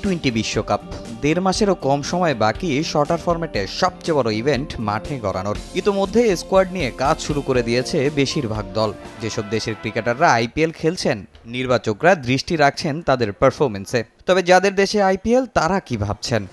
টি-20 বিশ্বকাপ ১.৫ মাসেরও কম সময় বাকি শর্টার ফরম্যাটে সবচেয়ে বড় ইভেন্ট মাঠে গড়ানোর। ইতোমধ্যে স্কোয়াড নিয়ে কাজ শুরু করে দিয়েছে বেশিরভাগ দল। যেসব দেশের ক্রিকেটাররা আইপিএল খেলছেন, নির্বাচকরা দৃষ্টি রাখছেন তাদের পারফরমেন্সে। তবে যাদের দেশে আইপিএল তারা কি ভাবছেন?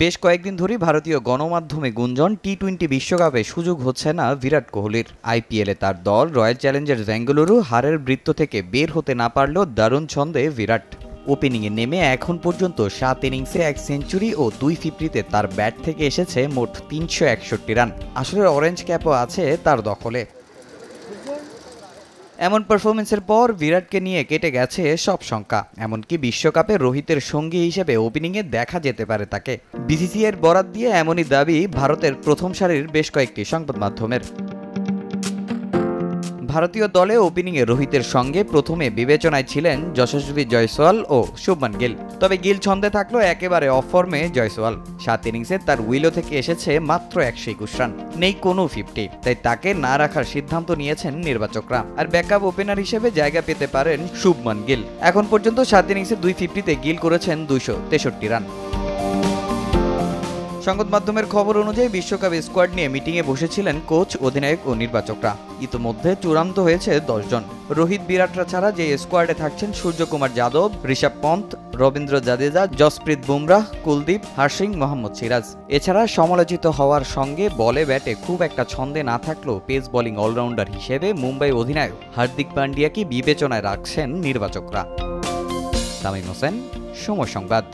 বেশ কয়েকদিন ধরেই ভারতীয় গণমাধ্যমে গুঞ্জন টি-20 বিশ্বকাপে সুযোগ হচ্ছে না বিরাট কোহলির। আইপিএলে তার দল রয়্যাল চ্যালেঞ্জার্স বেঙ্গালুরু হারের বৃত্ত থেকে বের হতে না পারলেও দারুণ ছন্দে বিরাট। ওপেনিংয়ে নেমে এখন পর্যন্ত 7 ইনিংসে 1 সেঞ্চুরি ও 2 ফিফটিতে তার ব্যাট থেকে এসেছে মোট 361 রান। আসলে অরেঞ্জ ক্যাপও আছে তার দখলে। এমন পারফরমেন্সের পর বিরাটকে নিয়ে কেটে গেছে সব শঙ্কা। এমনকি বিশ্বকাপে রোহিতের সঙ্গী হিসেবে ওপেনিংয়ে দেখা যেতে পারে তাকে। বিসিসিআইয়ের বরাত দিয়ে এমনই দাবি ভারতের প্রথম সারির বেশ কয়েকটি সংবাদ মাধ্যমের। ভারতীয় দলে ওপেনিংয়ে রোহিতের সঙ্গে প্রথমে বিবেচনায় ছিলেন যশস্বী জয়সওয়াল ও শুভমান গিল। তবে গিল ছন্দে থাকলো একেবারে অফ ফর্মে জয়সওয়াল। 7 ইনিংসে তার উইলো থেকে এসেছে মাত্র 121 রান, নেই কোনো 50, তাই তাকে না রাখার সিদ্ধান্ত নিয়েছেন নির্বাচকরা। আর ব্যাকআপ ওপেনার হিসেবে জায়গা পেতে পারেন শুভমান গিল। এখন পর্যন্ত 7 ইনিংসে 2 ফিফটিতে গিল করেছেন 263 রান। সংবাদ মাধ্যমের খবর অনুযায়ী বিশ্বকাপ স্কোয়াড নিয়ে মিটিংয়ে বসেছিলেন কোচ, অধিনায়ক ও নির্বাচকরা। ইতোমধ্যে চূড়ান্ত হয়েছে 10 জন। রোহিত, বিরাটরা ছাড়া যে স্কোয়াডে থাকছেন সূর্যকুমার যাদব, ঋষভ পন্থ, রবীন্দ্র জাদেজা, জসপ্রীত বুমরাহ, কুলদীপ, হার্ষিং, মোহাম্মদ সিরাজ। এছাড়া সমালোচিত হওয়ার সঙ্গে বলে ব্যাটে খুব একটা ছন্দে না থাকলেও পেস বোলিং অলরাউন্ডার হিসেবে মুম্বাই অধিনায়ক হার্দিক পান্ডিয়াকে বিবেচনায় রাখছেন নির্বাচকরা। তামিম হোসেন, সময় সংবাদ।